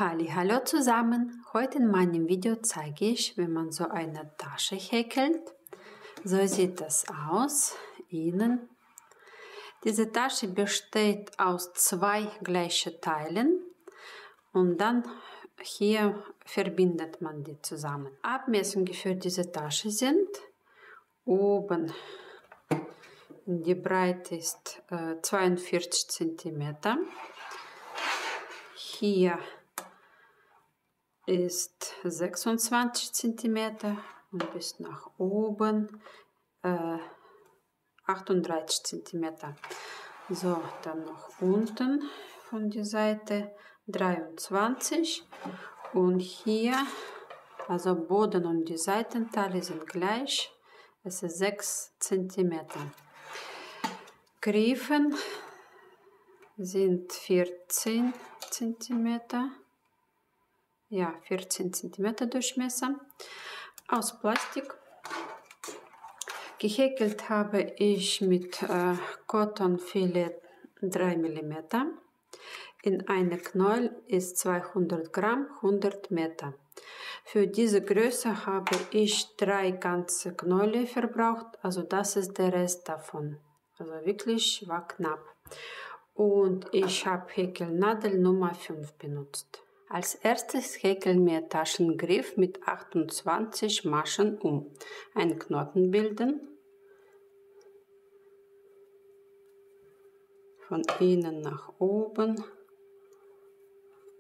Hallo zusammen, heute in meinem Video zeige ich, wie man so eine Tasche häkelt. So sieht das aus, innen. Diese Tasche besteht aus zwei gleichen Teilen und dann hier verbindet man die zusammen. Abmessungen für diese Tasche sind: oben die Breite ist 42 cm, hier ist 26 cm und bis nach oben 38 cm. So, dann noch unten von der Seite 23 und hier, also Boden und die Seitenteile sind gleich, es ist 6 cm. Griefen sind 14 cm. Ja, 14 cm Durchmesser, aus Plastik. Gehäkelt habe ich mit Cotton-Filet 3 mm. In einer Knäuel ist 200 Gramm, 100 Meter. Für diese Größe habe ich 3 ganze Knäule verbraucht, also das ist der Rest davon. Also wirklich war knapp. Und ich habe Häkelnadel Nummer 5 benutzt. Als erstes häkeln wir Taschengriff mit 28 Maschen um. Einen Knoten bilden. Von innen nach oben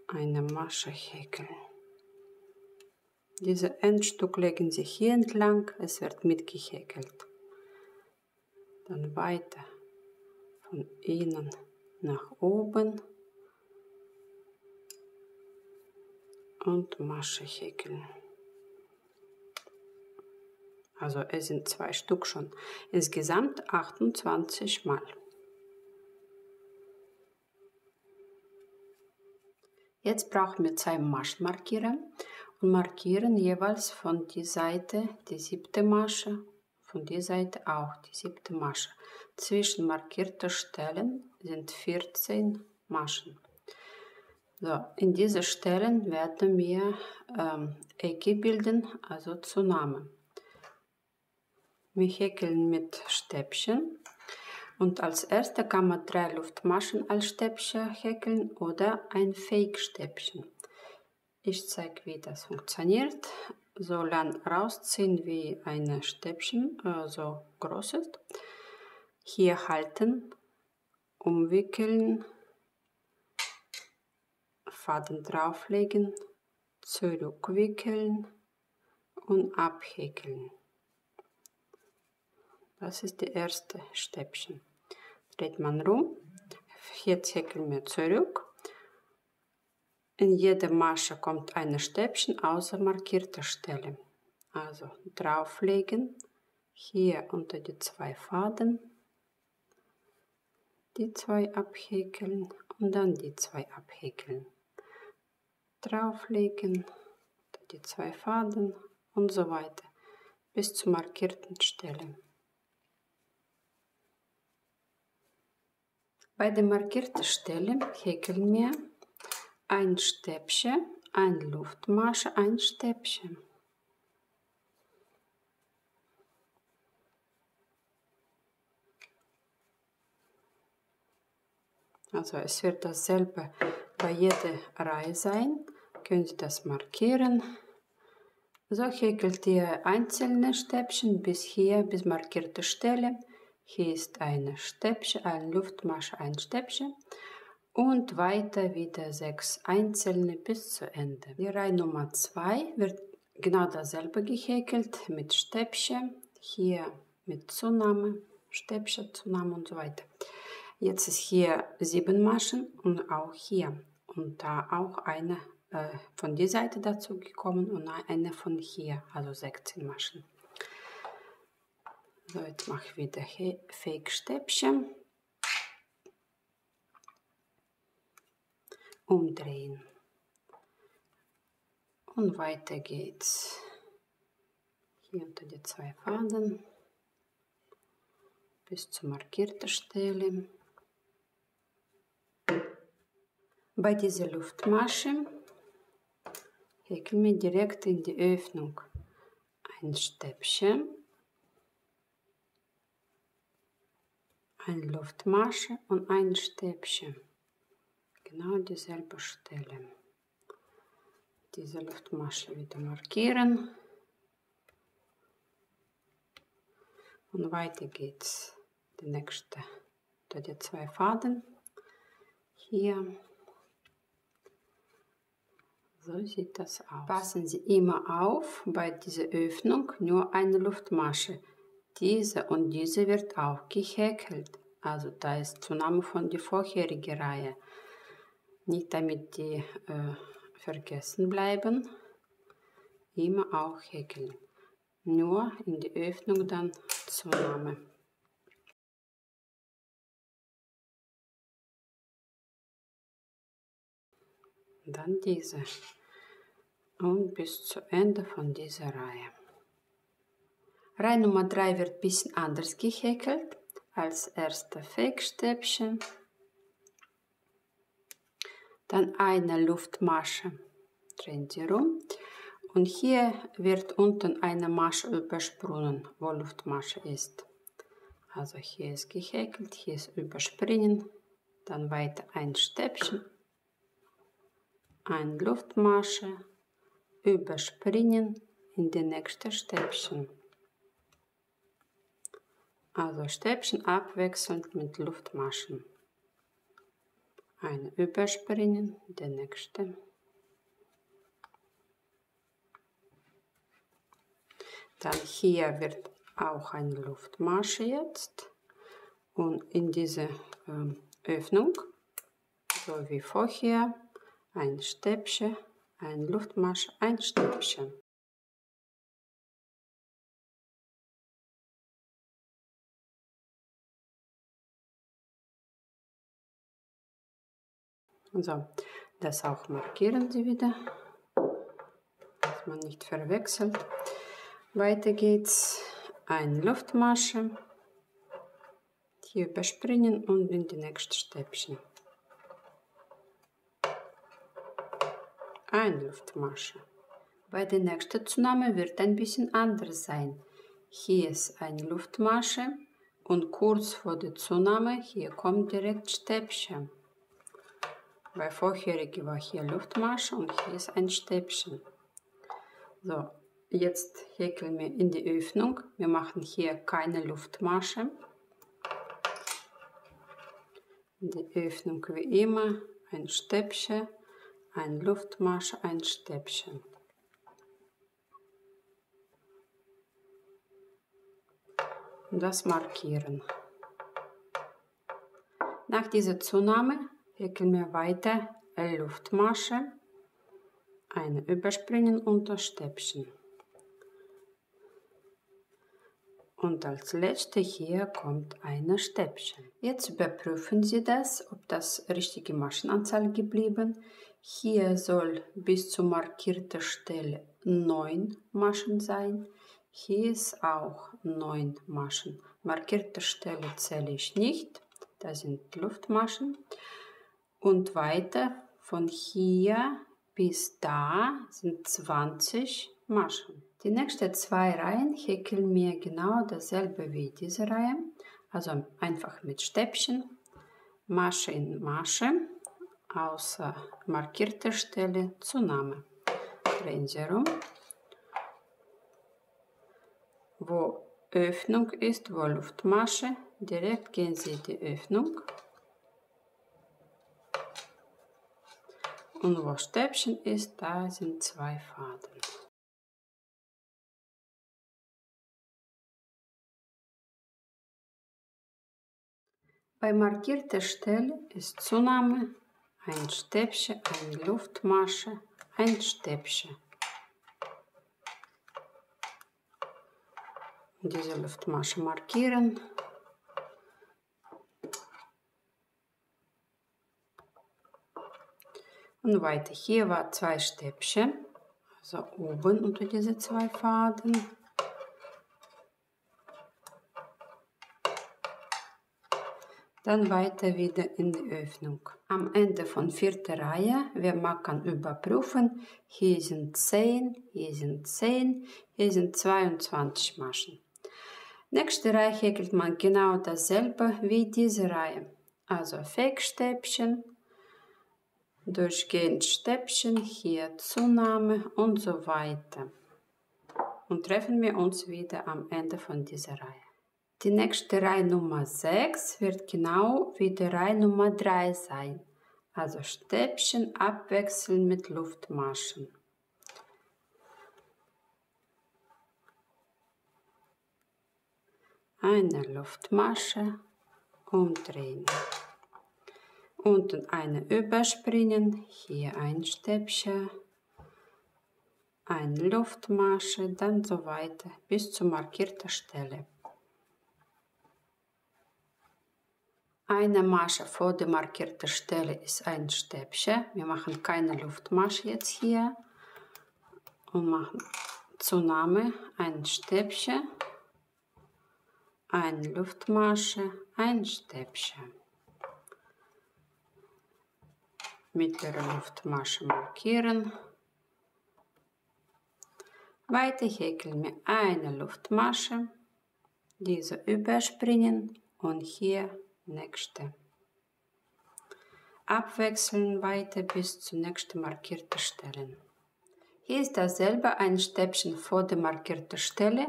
eine Masche häkeln. Diese Endstück legen sich hier entlang, es wird mitgehäkelt. Dann weiter von innen nach oben und Masche häkeln. Also es sind 2 Stück schon. Insgesamt 28 Mal. Jetzt brauchen wir 2 Maschenmarkierer und markieren jeweils von der Seite die 7. Masche, von der Seite auch die 7. Masche. Zwischen markierten Stellen sind 14 Maschen. So, in diesen Stellen werden wir Ecke bilden, also Zunahme. Wir häkeln mit Stäbchen und als erstes kann man 3 Luftmaschen als Stäbchen häkeln oder ein Fake-Stäbchen. Ich zeige, wie das funktioniert. So lang rausziehen, wie ein Stäbchen so groß ist. Hier halten, umwickeln, Faden drauflegen, zurückwickeln und abhäkeln. Das ist das erste Stäbchen. Dreht man rum. Jetzt häkeln wir zurück. In jede Masche kommt ein Stäbchen außer markierter Stelle. Also drauflegen, hier unter die 2 Faden, die 2 abhäkeln und dann die 2 abhäkeln. Drauflegen, die 2 Faden und so weiter bis zur markierten Stelle. Bei der markierten Stelle häkeln wir ein Stäbchen, eine Luftmasche, ein Stäbchen. Also es wird dasselbe bei jeder Reihe sein. Können Sie das markieren. So häkelt ihr einzelne Stäbchen bis hier, bis markierte Stelle. Hier ist ein Stäbchen, eine Luftmasche, ein Stäbchen. Und weiter wieder 6 einzelne bis zu Ende. Die Reihe Nummer 2 wird genau dasselbe gehäkelt mit Stäbchen, hier mit Zunahme, Stäbchen, Zunahme und so weiter. Jetzt ist hier 7 Maschen und auch hier. Und da auch eine von der Seite dazu gekommen und eine von hier, also 16 Maschen. So, jetzt mache ich wieder Fake-Stäbchen. Umdrehen. Und weiter geht's. Hier unter die 2 Faden bis zur markierten Stelle. Bei dieser Luftmasche häkeln wir direkt in die Öffnung ein Stäbchen, eine Luftmasche und ein Stäbchen. Genau dieselbe Stelle. Diese Luftmasche wieder markieren. Und weiter geht's. Die nächste, die 2 Faden. Hier. So sieht das aus. Passen Sie immer auf, bei dieser Öffnung nur eine Luftmasche. Diese und diese wird auch gehäkelt. Also da ist Zunahme von der vorherigen Reihe. Nicht damit die vergessen bleiben. Immer auch häkeln. Nur in die Öffnung dann Zunahme. Dann diese. Und bis zu Ende von dieser Reihe. Reihe Nummer 3 wird ein bisschen anders gehäkelt. Als erste Fake-Stäbchen. Dann eine Luftmasche. Drehen Sie rum. Und hier wird unten eine Masche übersprungen, wo Luftmasche ist. Also hier ist gehäkelt, hier ist überspringen. Dann weiter ein Stäbchen. Eine Luftmasche. Überspringen in die nächste Stäbchen. Also Stäbchen abwechselnd mit Luftmaschen. Eine überspringen, die nächste. Dann hier wird auch eine Luftmasche jetzt. Und in diese Öffnung, so wie vorher, ein Stäbchen, eine Luftmasche, ein Stäbchen. So, das auch markieren Sie wieder, dass man nicht verwechselt. Weiter geht's, eine Luftmasche, hier überspringen und in die nächste Stäbchen. Eine Luftmasche. Bei der nächsten Zunahme wird ein bisschen anders sein. Hier ist eine Luftmasche und kurz vor der Zunahme, hier kommt direkt Stäbchen. Bei vorherigen war hier Luftmasche und hier ist ein Stäbchen. So, jetzt häkeln wir in die Öffnung. Wir machen hier keine Luftmasche. In die Öffnung wie immer ein Stäbchen, eine Luftmasche, ein Stäbchen. Und das markieren. Nach dieser Zunahme häkeln wir weiter eine Luftmasche, eine Überspringen und das Stäbchen. Und als letzte hier kommt ein Stäbchen. Jetzt überprüfen Sie das, ob das richtige Maschenanzahl geblieben. Hier soll bis zur markierten Stelle 9 Maschen sein. Hier ist auch 9 Maschen. Markierte Stelle zähle ich nicht. Das sind Luftmaschen. Und weiter von hier bis da sind 20 Maschen. Die nächsten 2 Reihen häkeln wir genau dasselbe wie diese Reihe. Also einfach mit Stäbchen, Masche in Masche, außer markierte Stelle Zunahme. Drehen Sie rum. Wo Öffnung ist, wo Luftmasche, direkt gehen Sie in die Öffnung. Und wo Stäbchen ist, da sind 2 Faden. Bei markierter Stelle ist Zunahme, ein Stäbchen, eine Luftmasche, ein Stäbchen. Und diese Luftmasche markieren. Und weiter, hier war 2 Stäbchen, also oben unter diese 2 Faden. Dann weiter wieder in die Öffnung. Am Ende von 4. Reihe, man kann überprüfen, hier sind 10, hier sind 10, hier sind 22 Maschen. Nächste Reihe häkelt man genau dasselbe wie diese Reihe. Also Fake-Stäbchen, durchgehend Stäbchen, hier Zunahme und so weiter. Und treffen wir uns wieder am Ende von dieser Reihe. Die nächste Reihe Nummer 6 wird genau wie die Reihe Nummer 3 sein. Also Stäbchen abwechseln mit Luftmaschen. Eine Luftmasche, umdrehen. Unten eine überspringen, hier ein Stäbchen, eine Luftmasche, dann so weiter bis zur markierten Stelle. Eine Masche vor der markierten Stelle ist ein Stäbchen. Wir machen keine Luftmasche jetzt hier und machen Zunahme, ein Stäbchen, eine Luftmasche, ein Stäbchen. Mittlere Luftmasche markieren. Weiter häkeln wir eine Luftmasche, diese überspringen und hier nächste. Abwechseln weiter bis zur nächsten markierten Stelle. Hier ist dasselbe, ein Stäbchen vor der markierten Stelle,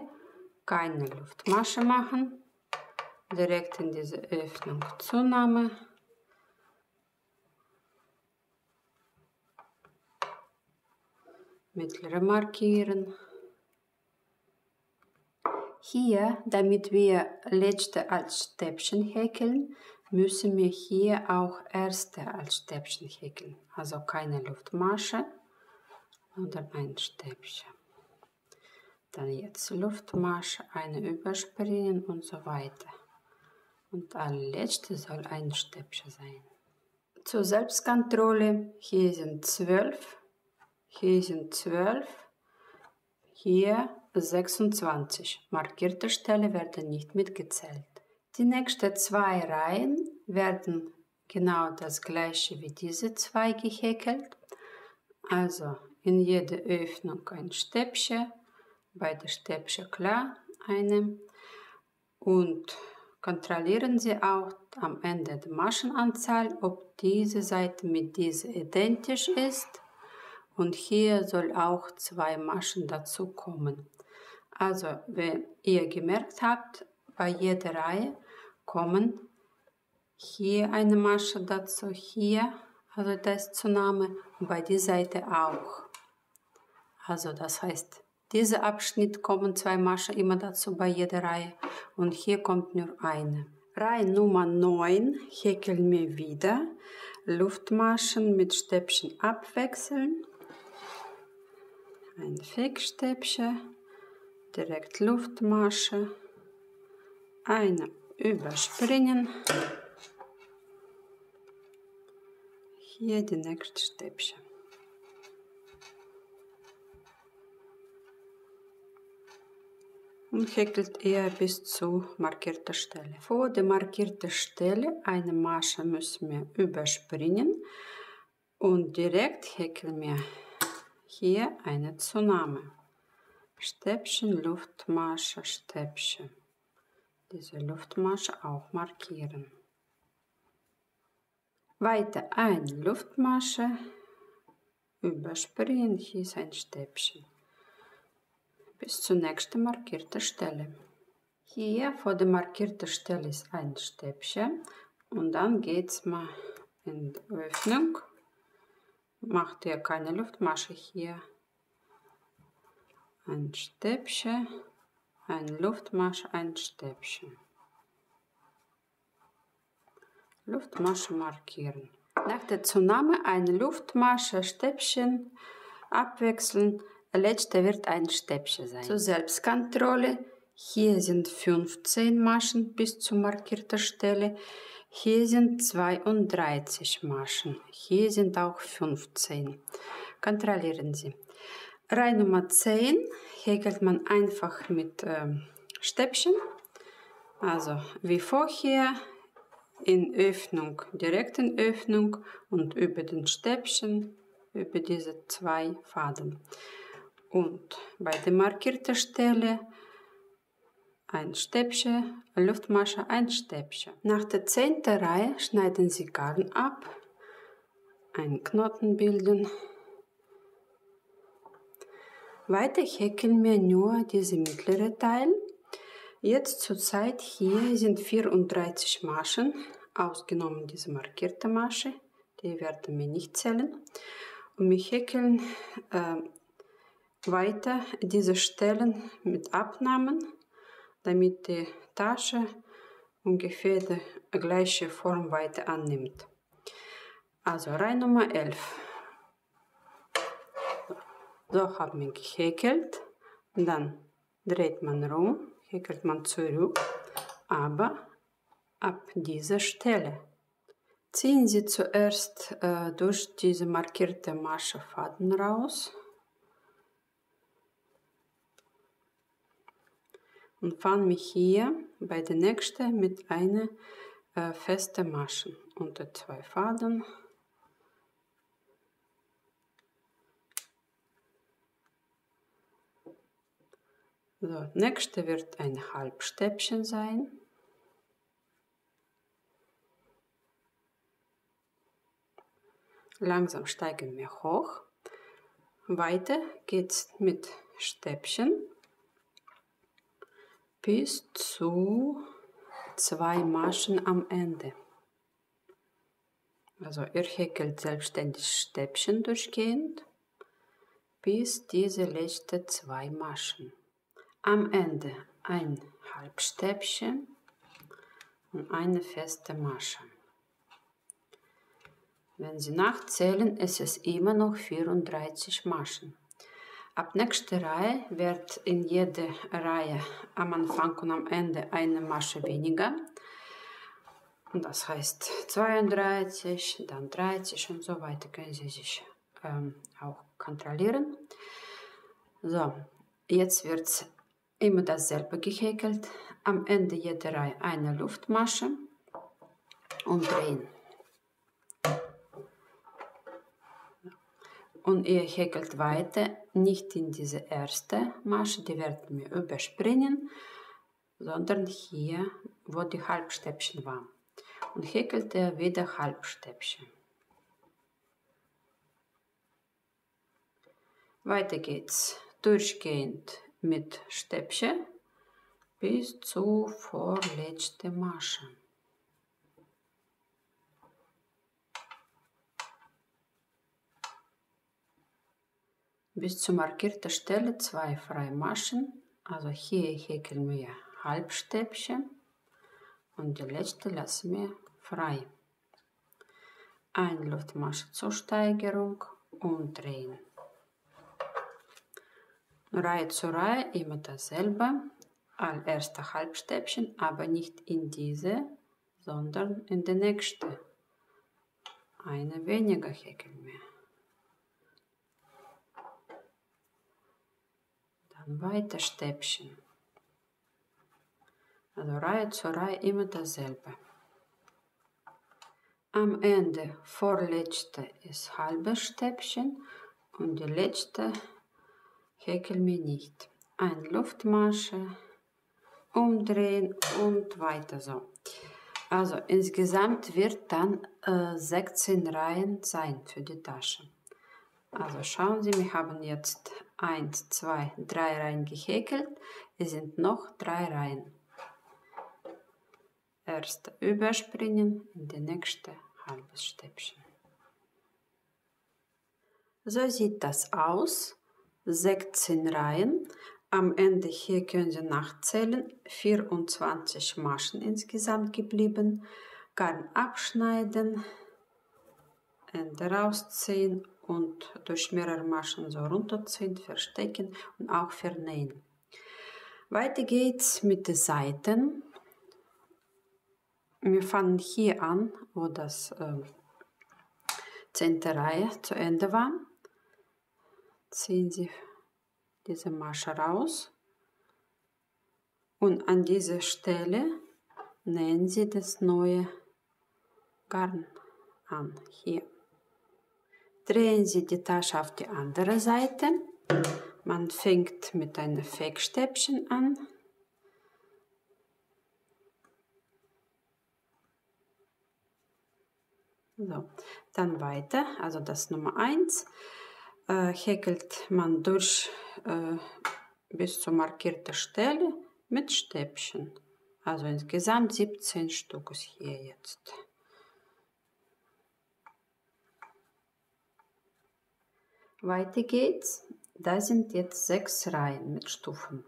keine Luftmasche machen, direkt in diese Öffnung Zunahme, mittlere markieren. Hier, damit wir letzte als Stäbchen häkeln, müssen wir hier auch erste als Stäbchen häkeln. Also keine Luftmasche, sondern ein Stäbchen. Dann jetzt Luftmasche, eine überspringen und so weiter. Und allerletzte soll ein Stäbchen sein. Zur Selbstkontrolle, hier sind 12, hier sind 12, hier 26. Markierte Stelle werden nicht mitgezählt. Die nächsten 2 Reihen werden genau das gleiche wie diese 2 gehäkelt. Also in jeder Öffnung ein Stäbchen, bei der Stäbchen klar eine. Und kontrollieren Sie auch am Ende die Maschenanzahl, ob diese Seite mit dieser identisch ist. Und hier soll auch 2 Maschen dazu kommen. Also, wenn ihr gemerkt habt, bei jeder Reihe kommen hier eine Masche dazu, hier, also das Zunahme, und bei dieser Seite auch. Also, das heißt, dieser Abschnitt kommen 2 Maschen immer dazu bei jeder Reihe und hier kommt nur eine. Reihe Nummer 9 häkeln wir wieder. Luftmaschen mit Stäbchen abwechseln. Ein Fake-Stäbchen, direkt Luftmasche, eine überspringen, hier die nächste Stäbchen. Und häkelt ihr bis zur markierten Stelle. Vor der markierten Stelle eine Masche müssen wir überspringen und direkt häkeln wir hier eine Zunahme. Stäbchen, Luftmasche, Stäbchen. Diese Luftmasche auch markieren. Weiter eine Luftmasche, überspringen, hier ist ein Stäbchen. Bis zur nächsten markierten Stelle. Hier vor der markierten Stelle ist ein Stäbchen und dann geht's mal in die Öffnung. Macht ihr keine Luftmasche hier. Ein Stäbchen, eine Luftmasche, ein Stäbchen. Luftmasche markieren. Nach der Zunahme eine Luftmasche, Stäbchen abwechseln. Letzte wird ein Stäbchen sein. Zur Selbstkontrolle. Hier sind 15 Maschen bis zur markierten Stelle. Hier sind 32 Maschen. Hier sind auch 15. Kontrollieren Sie. Reihe Nummer 10 häkelt man einfach mit Stäbchen. Also wie vorher in Öffnung, direkten Öffnung und über den Stäbchen, über diese 2 Faden. Und bei der markierten Stelle ein Stäbchen, Luftmasche, ein Stäbchen. Nach der 10. Reihe schneiden Sie Garn ab, einen Knoten bilden. Weiter häkeln wir nur diese mittlere Teil. Jetzt zurzeit hier sind 34 Maschen, ausgenommen diese markierte Masche, die werden wir nicht zählen. Und wir häkeln weiter diese Stellen mit Abnahmen, damit die Tasche ungefähr die gleiche Formweite annimmt. Also Reihe Nummer 11. So haben wir gehäkelt, und dann dreht man rum, häkelt man zurück, aber ab dieser Stelle. Ziehen Sie zuerst durch diese markierte Masche Faden raus und fangen wir hier bei der nächsten mit einer festen Masche unter 2 Faden. So, nächste wird ein Halbstäbchen sein. Langsam steigen wir hoch. Weiter geht's mit Stäbchen bis zu 2 Maschen am Ende. Also ihr häkelt selbstständig Stäbchen durchgehend bis diese letzten 2 Maschen. Am Ende ein Halbstäbchen und eine feste Masche. Wenn Sie nachzählen, ist es immer noch 34 Maschen. Ab nächster Reihe wird in jeder Reihe am Anfang und am Ende eine Masche weniger. Und das heißt 32, dann 30 und so weiter, können Sie sich auch kontrollieren. So, jetzt wird es immer dasselbe gehäkelt. Am Ende jeder Reihe eine Luftmasche und drehen. Und ihr häkelt weiter, nicht in diese erste Masche, die werden wir überspringen, sondern hier, wo die Halbstäbchen waren. Und häkelt ihr wieder Halbstäbchen. Weiter geht's durchgehend mit Stäbchen bis zur vorletzten Masche. Bis zur markierten Stelle 2 freie Maschen, also hier häkeln wir Halbstäbchen und die letzte lassen wir frei. Eine Luftmasche zur Steigerung und drehen. Reihe zu Reihe immer dasselbe, allererste Halbstäbchen, aber nicht in diese, sondern in die nächste. Eine weniger häkeln wir. Dann weiter Stäbchen. Also Reihe zu Reihe immer dasselbe. Am Ende vorletzte ist halbes Stäbchen und die letzte häkeln wir nicht. Eine Luftmasche, umdrehen und weiter so. Also insgesamt wird dann 16 Reihen sein für die Tasche. Also schauen Sie, wir haben jetzt 1, 2, 3 Reihen gehäkelt. Es sind noch 3 Reihen. Erste überspringen, in die nächste halbes Stäbchen. So sieht das aus. 16 Reihen. Am Ende hier können Sie nachzählen. 24 Maschen insgesamt geblieben. Garn abschneiden, Ende rausziehen und durch mehrere Maschen so runterziehen, verstecken und auch vernähen. Weiter geht's mit den Seiten. Wir fangen hier an, wo das 10. Reihe zu Ende war. Ziehen Sie diese Masche raus und an dieser Stelle nähen Sie das neue Garn an, hier. Drehen Sie die Tasche auf die andere Seite. Man fängt mit einem Fake-Stäbchen an. So, dann weiter, also das Nummer 1, häkelt man durch bis zur markierten Stelle mit Stäbchen. Also insgesamt 17 Stück ist hier jetzt. Weiter geht's. Da sind jetzt 6 Reihen mit Stufen.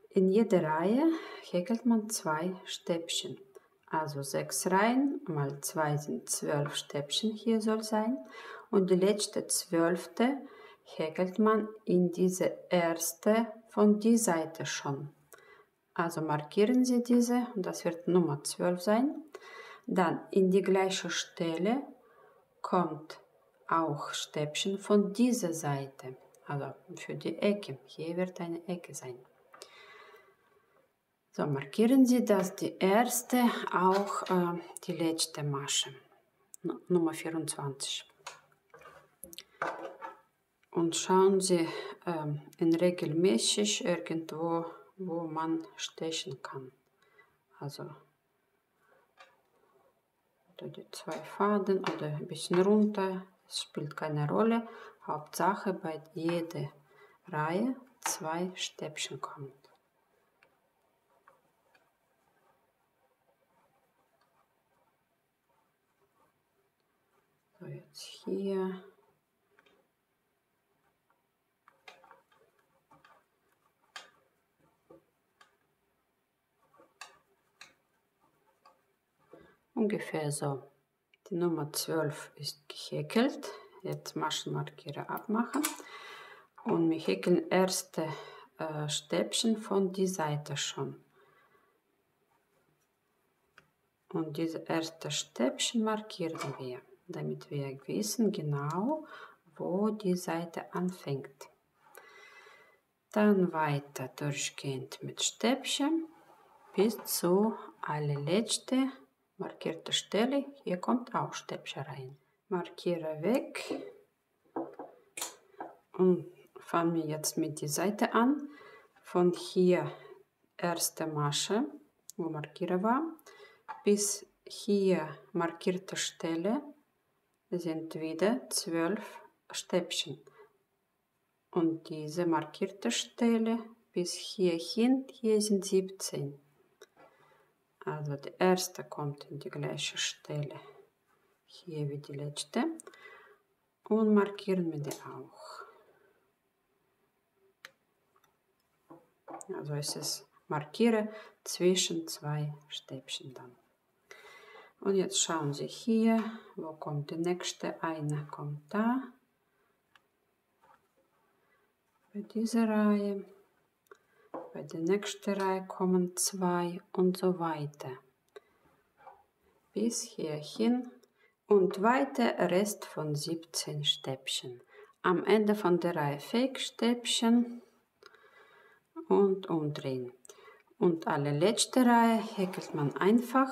In jeder Reihe häkelt man 2 Stäbchen. Also 6 Reihen mal 2 sind 12 Stäbchen hier soll sein. Und die letzte 12. häkelt man in diese erste von die Seite schon. Also markieren Sie diese und das wird Nummer 12 sein. Dann in die gleiche Stelle kommt auch Stäbchen von dieser Seite. Also für die Ecke. Hier wird eine Ecke sein. So, markieren Sie, dass die erste auch die letzte Masche, Nummer 24. Und schauen Sie in regelmäßig irgendwo, wo man stechen kann. Also oder die 2 Faden oder ein bisschen runter, es spielt keine Rolle. Hauptsache bei jeder Reihe 2 Stäbchen kommt. So, jetzt hier. Ungefähr so. Die Nummer 12 ist gehäkelt. Jetzt Maschenmarkierer abmachen. Und wir häkeln erste Stäbchen von die Seite schon. Und diese erste Stäbchen markieren wir, damit wir wissen genau, wo die Seite anfängt. Dann weiter durchgehend mit Stäbchen bis zu allerletzte markierte Stelle. Hier kommt auch Stäbchen rein. Markiere weg und fangen wir jetzt mit der Seite an. Von hier erste Masche, wo Markierer war, bis hier markierte Stelle sind wieder 12 Stäbchen. Und diese markierte Stelle bis hierhin, hier sind 17. Also die erste kommt in die gleiche Stelle, hier wie die letzte. Und markieren wir die auch. Also es ist markiere zwischen 2 Stäbchen dann. Und jetzt schauen Sie hier, wo kommt die nächste, eine kommt da. Bei dieser Reihe, bei der nächsten Reihe kommen 2 und so weiter. Bis hierhin und weiter Rest von 17 Stäbchen. Am Ende von der Reihe Fake-Stäbchen und umdrehen. Und alle letzte Reihe häkelt man einfach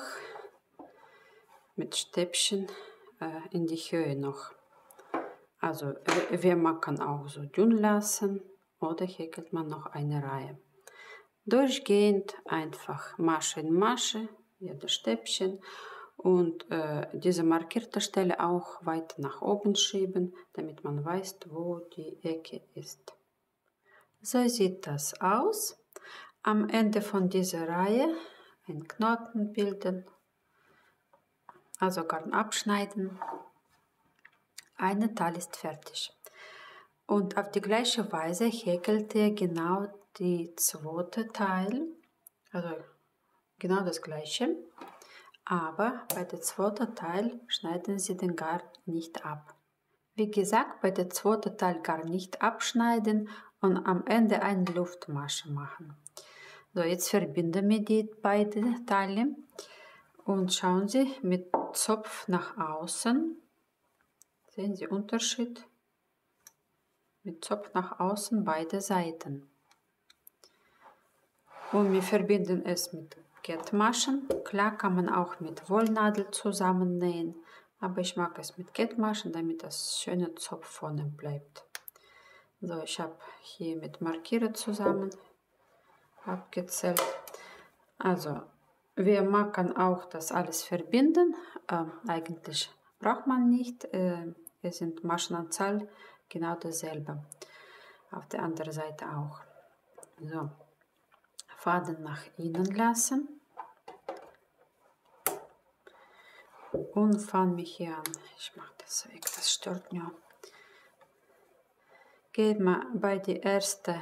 mit Stäbchen in die Höhe noch. Also man kann auch so dünn lassen oder häkelt man noch eine Reihe. Durchgehend einfach Masche in Masche, jede Stäbchen und diese markierte Stelle auch weiter nach oben schieben, damit man weiß, wo die Ecke ist. So sieht das aus. Am Ende von dieser Reihe einen Knoten bilden, also Garn abschneiden. Ein Teil ist fertig. Und auf die gleiche Weise häkelt ihr genau die zweite Teil, also genau das gleiche, aber bei der zweiten Teil schneiden Sie den Garn nicht ab. Wie gesagt, bei der zweiten Teil Garn nicht abschneiden und am Ende eine Luftmasche machen. So, jetzt verbinden wir die beiden Teile und schauen Sie mit Zopf nach außen. Sehen Sie Unterschied? Mit Zopf nach außen beide Seiten. Und wir verbinden es mit Kettmaschen. Klar kann man auch mit Wollnadel zusammennähen, aber ich mag es mit Kettmaschen, damit das schöne Zopf vorne bleibt. So, ich habe hier mit Markierer zusammen abgezählt. Also, wer mag, kann auch das alles verbinden. Eigentlich braucht man nicht. Es sind Maschenanzahl genau dasselbe. Auf der anderen Seite auch. So, Faden nach innen lassen. Und fange mich hier an. Ich mache das weg, das stört mir. Geht mal bei der ersten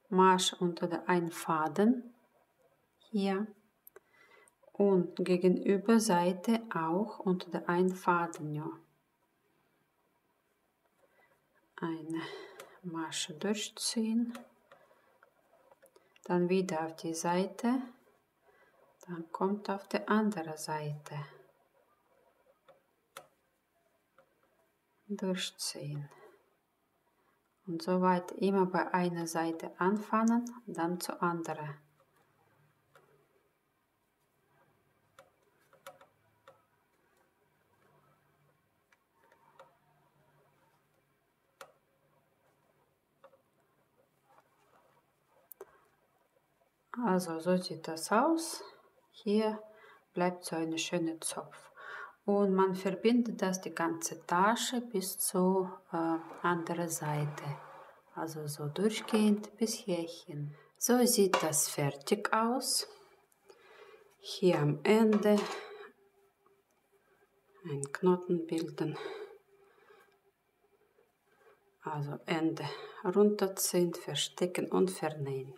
Masche unter der einen Faden. Hier. Und gegenüber Seite auch unter der einen Faden. Ja. Eine Masche durchziehen. Dann wieder auf die Seite. Dann kommt auf der anderen Seite. Durchziehen. Und so weit immer bei einer Seite anfangen, dann zur anderen. Also so sieht das aus. Hier bleibt so eine schöne Zopf. Und man verbindet das die ganze Tasche bis zur anderen Seite. Also so durchgehend bis hierhin. So sieht das fertig aus. Hier am Ende einen Knoten bilden. Also Ende runterziehen, verstecken und vernähen.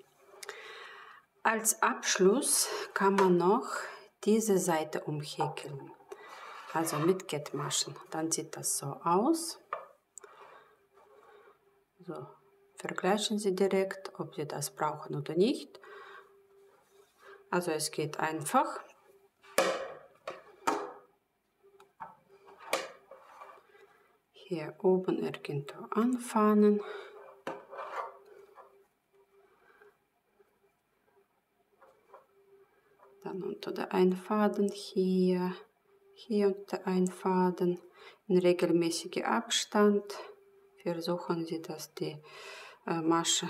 Als Abschluss kann man noch diese Seite umhäkeln. Also mit Kettmaschen. Dann sieht das so aus. So, vergleichen Sie direkt, ob Sie das brauchen oder nicht. Also es geht einfach. Hier oben irgendwo anfangen. Dann unter der einen Faden hier unter einen Faden in regelmäßiger Abstand. Versuchen Sie, dass die Masche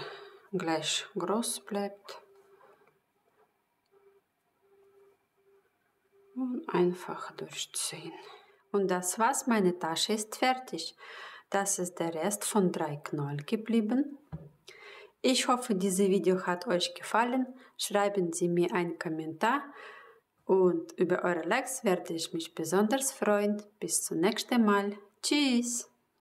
gleich groß bleibt. Und einfach durchziehen. Und das war's, meine Tasche ist fertig. Das ist der Rest von 3 Knäueln geblieben. Ich hoffe, dieses Video hat euch gefallen. Schreiben Sie mir einen Kommentar und über eure Likes werde ich mich besonders freuen. Bis zum nächsten Mal. Tschüss!